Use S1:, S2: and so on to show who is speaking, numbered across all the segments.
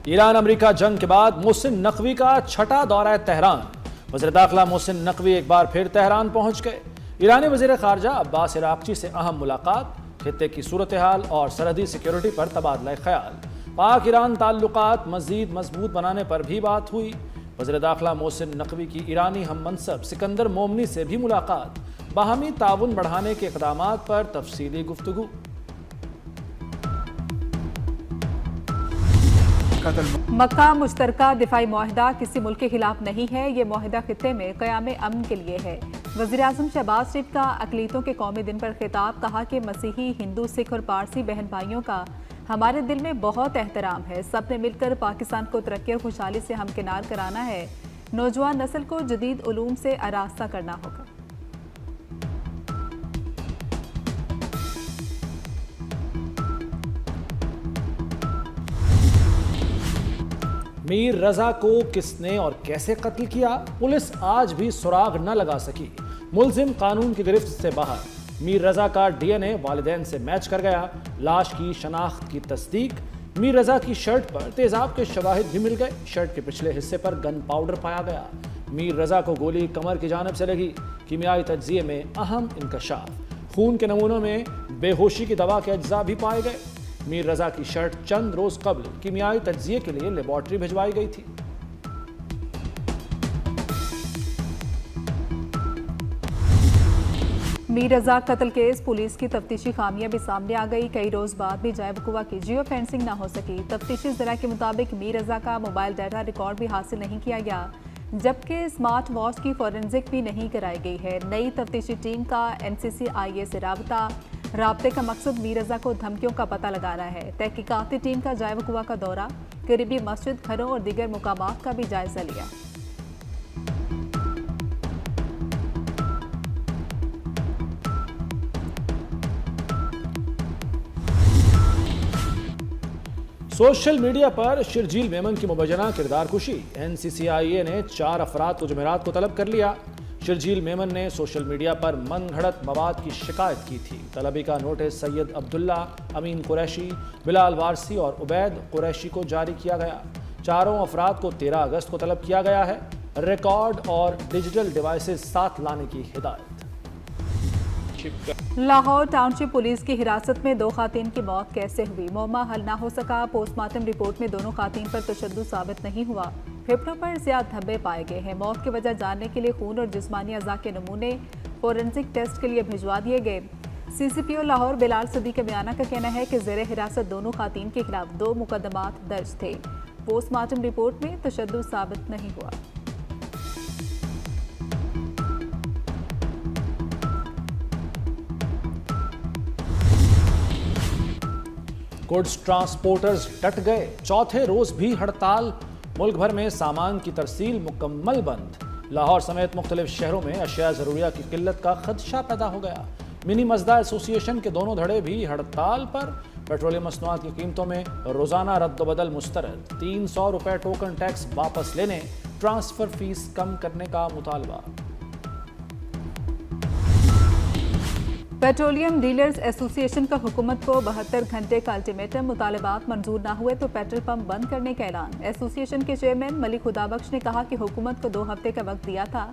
S1: Iran America जंग के बाद मोहसिन नकवी का छठा दौरा तेहरान। वज़ीर दाखिला मोहसिन नकवी एक बार फिर तेहरान पहुंच गए। ईरानी वज़ीर खारजा अब्बास इराक्ची से अहम मुलाकात, खित्ते की सूरत हाल और सरहदी सिक्योरिटी पर तबादला ख्याल। पाक ईरान ताल्लुकात मज़ीद मजबूत बनाने पर भी बात हुई। वज़ीर दाखिला मोहसिन नकवी की ईरानी हम मनसब सिकंदर मोमनी से भी मुलाकात, बाहमी ताउन बढ़ाने के इक़दामात पर तफसीली गुफ्तगू।
S2: मक्का मुश्तरका दिफाई मुआहिदा किसी मुल्क के खिलाफ नहीं है, ये मुआहिदा खित्ते में क़याम अमन के लिए है। वज़ीर आज़म शहबाज शरीफ का अक़लीतों के कौमी दिन पर खिताब, कहा कि मसीही, हिंदू, सिख और पारसी बहन भाइयों का हमारे दिल में बहुत एहतराम है। सब ने मिलकर पाकिस्तान को तरक्की और खुशहाली से हमकिनार कराना है। नौजवान नस्ल को जदीद उलूम से आरास्ता करना होगा।
S1: मीर रजा को किसने और कैसे कत्ल किया, पुलिस आज भी सुराग न लगा सकी। मुलजिम कानून की गिरफ्त से बाहर। मीर रजा का डीएनए वालिदैन से मैच कर गया। लाश की शनाख्त की तस्दीक। मीर रजा की शर्ट पर तेजाब के शवाहिद भी मिल गए। शर्ट के पिछले हिस्से पर गन पाउडर पाया गया। मीर रजा को गोली कमर की जानिब से लगी। कीमियाई तज्जिए में अहम इंकशाफ। खून के नमूनों में बेहोशी की दवा के अज्जा भी पाए गए। मीर रजा की शर्ट चंद रोज कबल कीमियाई तज्जिए के लिए लेबॉर्ट्री भिजवाई गई थी।
S2: मीर रजा कत्ल केस, पुलिस की तफ्तीशी खामियां भी सामने आ गई। कई रोज बाद भी जायब कुआ की जियो फेंसिंग ना हो सकी। तफ्तीशी जरा के मुताबिक मीर रजा का मोबाइल डाटा रिकॉर्ड भी हासिल नहीं किया गया, जबकि स्मार्ट वॉच की फॉरेंसिक भी नहीं कराई गई है। नई तफ्तीशी टीम का NCCIA से राब्ते का मकसद मीर रजा को धमकियों का पता लगाना है। तहकीकाती टीम का जायब कुआ का दौरा, करीबी मस्जिद, घरों और दीगर मुकामात का भी जायजा लिया।
S1: सोशल मीडिया पर शिरजील मेमन की मुबैना किरदार कुशी। NCCIA ने 4 अफराद को जुमेरात को तलब कर लिया। शिरजील मेमन ने सोशल मीडिया पर मन घड़त मवाद की शिकायत की थी। तलबी का नोटिस सैयद अब्दुल्ला, अमीन कुरैशी, बिलाल वारसी और उबैद कुरैशी को जारी किया गया। चारों अफराद को 13 अगस्त को तलब किया गया है। रिकॉर्ड और डिजिटल डिवाइसेस साथ लाने की हिदायत।
S2: लाहौर टाउनशिप पुलिस की हिरासत में 2 खातीन की मौत कैसे हुई, मौमा हल ना हो सका। पोस्टमार्टम रिपोर्ट में दोनों खातीन पर तशद्दुद साबित नहीं हुआ। फेफड़ों पर ज्यादा धब्बे पाए गए हैं। मौत की वजह जानने के लिए खून और जिस्मानी अज़ा के नमूने फोरेंसिक टेस्ट के लिए भिजवा दिए गए। CCPO लाहौर बिलाल सदी के बयाना का कहना है कि ज़ेरे हिरासत दोनों खातीन के खिलाफ 2 मुकदमात दर्ज थे। पोस्टमार्टम रिपोर्ट में तशद्दुद साबित नहीं हुआ।
S1: गुड्स ट्रांसपोर्टर्स डट गए। चौथे रोज भी हड़ताल। मुल्क भर में सामान की तरसील मुकम्मल बंद। लाहौर समेत मुख्तलिफ शहरों में अशिया ज़रूरिया की किल्लत का खदशा पैदा हो गया। मिनी मजदा एसोसिएशन के दोनों धड़े भी हड़ताल पर। पेट्रोलियम मसनूआत की कीमतों में रोजाना रद्द-बदल मुस्तरद। 300 रुपए टोकन टैक्स वापस लेने, ट्रांसफर फीस कम करने का मुतालबा।
S2: पेट्रोलियम डीलर्स एसोसिएशन का हुकूमत को 72 घंटे का अल्टीमेटम, मुतालबात मंजूर न हुए तो पेट्रोल पंप बंद करने का ऐलान। एसोसिएशन के चेयरमैन मलिक खुदाबख्श ने कहा कि हुकूमत को 2 हफ्ते का वक्त दिया था,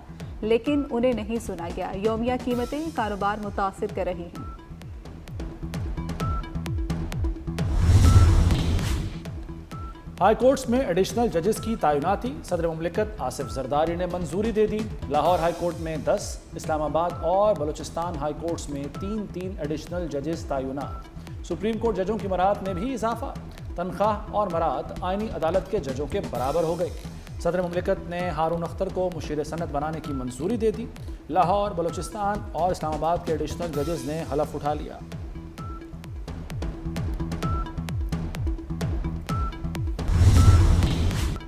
S2: लेकिन उन्हें नहीं सुना गया। यौमिया कीमतें कारोबार मुतासिर कर रही हैं।
S1: हाई कोर्ट्स में एडिशनल जजेस की तैनाती। सदर मुमलिकत आसिफ जरदारी ने मंजूरी दे दी। लाहौर हाई कोर्ट में 10, इस्लामाबाद और बलूचिस्तान हाई कोर्ट्स में 3-3 एडिशनल जजेस तैनात। सुप्रीम कोर्ट जजों की मरात में भी इजाफा। तनख्वाह और मरात आईनी अदालत के जजों के बराबर हो गई। सदर मुमलिकत ने हारून अख्तर को मुशीर सनत बनाने की मंजूरी दे दी। लाहौर, बलूचिस्तान और इस्लामाबाद के एडिशनल जजेस ने हलफ उठा लिया।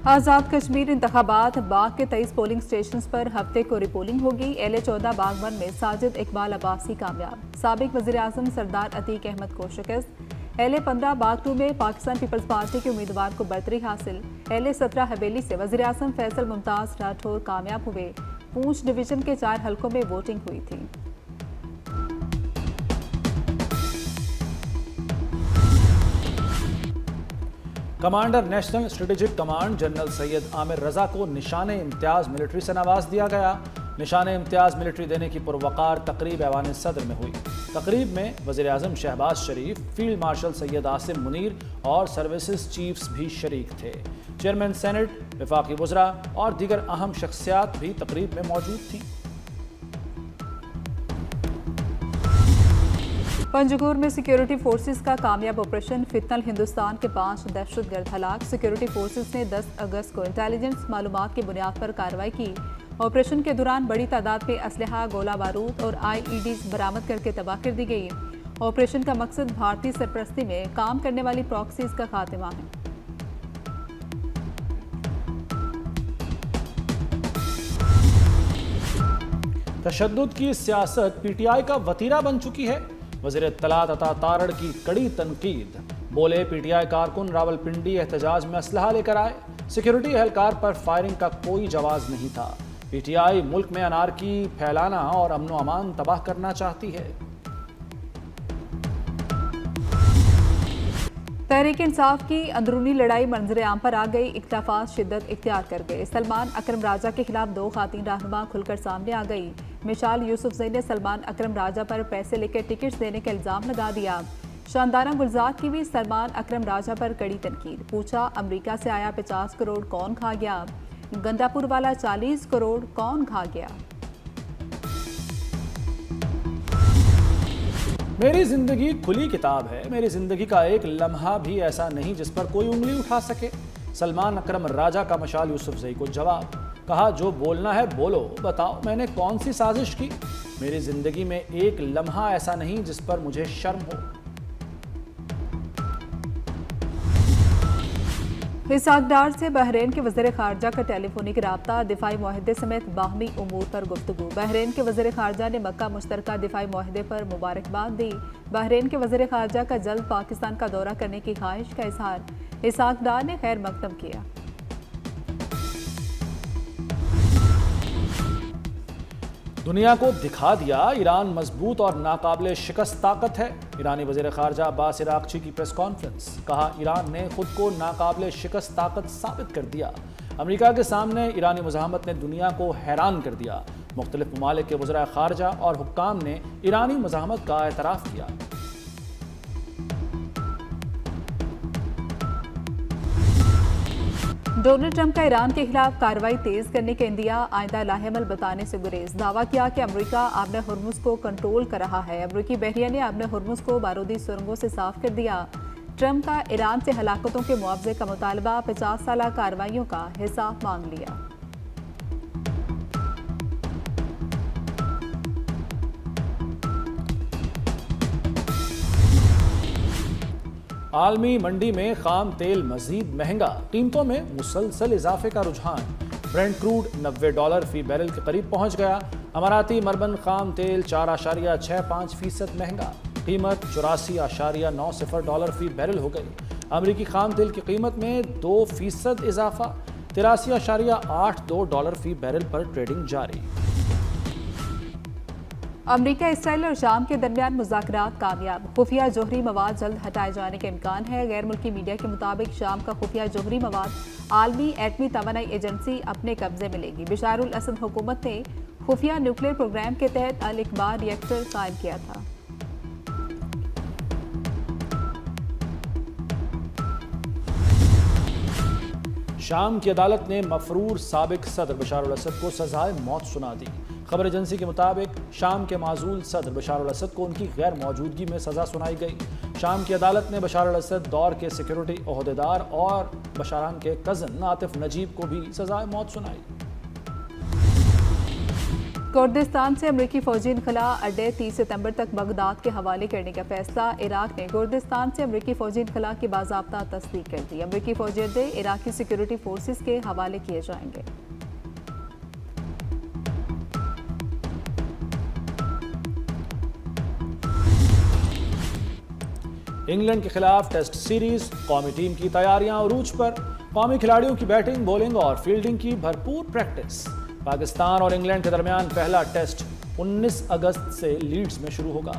S2: आज़ाद कश्मीर इंतखाबात। बाग के 23 पोलिंग स्टेशन पर हफ्ते को रिपोलिंग होगी। LA-14 बागवन में साजिद इकबाल अब्बासी कामयाब। साबिक वज़ीर आज़म सरदार अतीक अहमद को शिकस्त। LA-15 बाग 2 में पाकिस्तान पीपल्स पार्टी के उम्मीदवार को बरतरी हासिल। LA-17 हवेली से वज़ीर आज़म फैसल मुमताज़ राठौर कामयाब हुए। पूंछ डिवीजन के 4 हलकों में वोटिंग हुई थी।
S1: Commander national strategic command general Syed Amir Raza को निशाने इम्तियाज मिलिट्री से नवाज दिया गया। निशाने इम्तियाज मिलिट्री देने की पुरवकार तकरीब ऐवान सदर में हुई। तकरीब में वज़ीर आज़म शहबाज शरीफ, फील्ड मार्शल सैयद आसिम मुनीर और सर्विसेज चीफ्स भी शरीक थे। चेयरमैन सेनेट, वफाकी वज़रा और दीगर अहम शख्सियात भी तकरीब में मौजूद थी।
S2: पंजगुर में सिक्योरिटी फोर्सेस का कामयाब ऑपरेशन, फितनल हिंदुस्तान के 5 दहशतगर्द हलाक। सिक्योरिटी फोर्सेस ने 10 अगस्त को इंटेलिजेंस मालूमात की बुनियाद पर कार्रवाई की। ऑपरेशन के दौरान बड़ी तादाद में असलहा, गोला बारूद और IEDs बरामद करके तबाह कर दी गई। ऑपरेशन का मकसद भारतीय सरपरस्ती में काम करने वाली प्रॉक्सीज का खात्मा है।
S1: तशद्दुद की सियासत PTI का वतीरा बन चुकी है। वज़ीर इत्तलात अता तारड़ की कड़ी तनकीद। बोले PTI कारकुन रावलपिंडी एहतजाज में असलहा लेकर आए। सिक्योरिटी एहलकार पर फायरिंग का कोई जवाज नहीं था। PTI मुल्क में अनारकी फैलाना और अमन अमान तबाह करना चाहती है।
S2: तहरीक इंसाफ की अंदरूनी लड़ाई मंजर आम पर आ गई। इख्तिलाफात शिद्दत इख्तियार कर गए। सलमान अकरम राजा के खिलाफ 2 खातीन रहनुमा खुलकर सामने आ गई। मिसाल यूसुफजई ने सलमान अकरम राजा पर पैसे लेकर टिकट्स देने का इल्जाम लगा दिया। शानदारा गुलजार की भी सलमान अकरम राजा पर कड़ी तनकीद। पूछा, अमेरिका से आया 50 करोड़ कौन खा गया? गंदापुर वाला 40 करोड़ कौन खा गया?
S1: मेरी जिंदगी खुली किताब है। मेरी जिंदगी का एक लम्हा भी ऐसा नहीं जिस पर कोई उंगली उठा सके। सलमान अकरम राजा का मशाल यूसुफजई को जवाब। कहा, जो बोलना है बोलो, बताओ मैंने कौन सी साजिश की? मेरी जिंदगी में एक लम्हा ऐसा नहीं जिस पर मुझे शर्म हो।
S2: इसहाक डार से बहरीन के वज़ीर ख़ारजा का टेलीफोनिक राब्ता। दिफाई मुआहदे समेत बाहमी उमूर पर गुफ्तगू। बहरीन के वज़ीर ख़ारजा ने मक्का मुश्तरका दिफाई मुआहदे पर मुबारकबाद दी। बहरीन के वज़ीर ख़ारजा का जल्द पाकिस्तान का दौरा करने की ख्वाहिश का इजहार। इसहाक डार ने खैर मकदम किया।
S1: दुनिया को दिखा दिया, ईरान मजबूत और नाकाबिले शिकस्त ताकत है। ईरानी वज़ीर ख़ारजा अब्बास इराक़ची की प्रेस कॉन्फ्रेंस। कहा, ईरान ने खुद को नाकाबिले शिकस्त ताकत साबित कर दिया। अमेरिका के सामने ईरानी मुज़ाहमत ने दुनिया को हैरान कर दिया। मुख्तलिफ ममालिक के वज़ीर ख़ारजा और हुक्काम ने ईरानी मुज़ाहमत का एतराफ़ किया।
S2: डोनाल्ड ट्रंप का ईरान के खिलाफ कार्रवाई तेज करने का इंदिया। आइंदा लाहेमल बताने से गुरेज। दावा किया कि अमेरिका आबने हुर्मुज को कंट्रोल कर रहा है। अमेरिकी बहरिया ने आबने हुर्मुज को बारूदी सुरंगों से साफ कर दिया। ट्रंप का ईरान से हलाकतों के मुआवजे का मुतालबा। 50 साला कार्रवाइयों का हिसाब मांग लिया।
S1: आलमी मंडी में खाम तेल मजीद महंगा। कीमतों में मुसलसल इजाफे का रुझान। ब्रेंट क्रूड $90 फी बैरल के करीब पहुंच गया। अमाराती मरबन खाम तेल 4.65% महंगा। कीमत $84.90 फी बैरल हो गई। अमरीकी खाम तेल की कीमत में 2% इजाफा। $83.82 फी बैरल पर ट्रेडिंग जारी।
S2: अमेरिका, इसराइल और शाम के दरमियान मुज़ाकरात कामयाब। खुफिया जोहरी मवाद जल्द हटाए जाने का इम्कान है। गैर मुल्की मीडिया के मुताबिक शाम का खुफिया जोहरी मवाद आलमी एटमी तवानाई एजेंसी अपने कब्जे में लेगी। बशारुल असद हुकूमत ने खुफिया न्यूक्लियर प्रोग्राम के तहत अल इकबार रिएक्टर कायम किया था।
S1: शाम की अदालत ने मफरूर साबिक सदर बशारुल असद को सजाए मौत सुना दी। खबर एजेंसी के मुताबिक शाम के माजूल सदर बशारुल असद को उनकी गैर मौजूदगी में सजा सुनाई गई। शाम की अदालत ने बशारुल असद दौर के सिक्योरिटी ओहदेदार और बशारान के कज़न आतिफ नजीब को भी सजाए मौत सुनाई।
S2: कुर्दिस्तान से अमरीकी फौजी इनखला अड्डे 30 सितंबर तक बगदाद के हवाले करने का फैसला। इराक ने कुर्दिस्तान से अमरीकी फौजी इनखला की बाज़ाब्ता तस्दीक कर दी। अमरीकी फौजी अड्डे इराकी सिक्योरिटी फोर्सेस के हवाले किए जाएंगे।
S1: इंग्लैंड के खिलाफ टेस्ट सीरीज, कौमी टीम की तैयारियां अरूज पर। कौमी खिलाड़ियों की बैटिंग, बॉलिंग और फील्डिंग की भरपूर प्रैक्टिस। पाकिस्तान और इंग्लैंड के दरमियान पहला टेस्ट 19 अगस्त से लीड्स में शुरू होगा।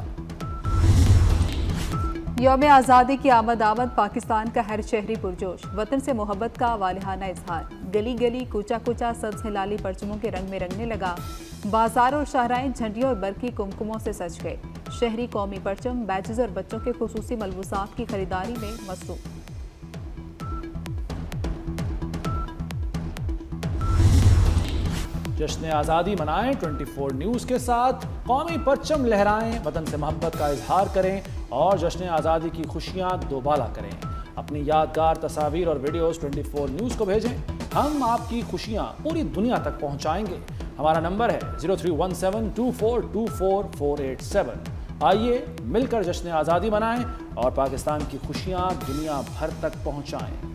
S2: यौम आज़ादी की आमद पाकिस्तान का हर शहरी पुरजोश, वतन से मोहब्बत का वालिहाना इजहार। गली गली कूचा कूचा सब्ज हिलाली परचमों के रंग में रंगने लगा। बाजार और शाहराएं झंडियों और बरकी कुमकुमों से सज गए। शहरी कौमी परचम, बैजेस और बच्चों के खुसूसी मलबूसात की खरीदारी में मसरूफ।
S1: जश्न आज़ादी मनाएं 24 न्यूज़ के साथ। कौमी परचम लहराएं, वतन से मोहब्बत का इजहार करें और जश्न आज़ादी की खुशियां दोबाला करें। अपनी यादगार तस्वीर और वीडियोस 24 न्यूज़ को भेजें। हम आपकी खुशियां पूरी दुनिया तक पहुंचाएंगे। हमारा नंबर है 0317242447। आइए मिलकर जश्न आज़ादी मनाएं और पाकिस्तान की खुशियां दुनिया भर तक पहुंचाएं।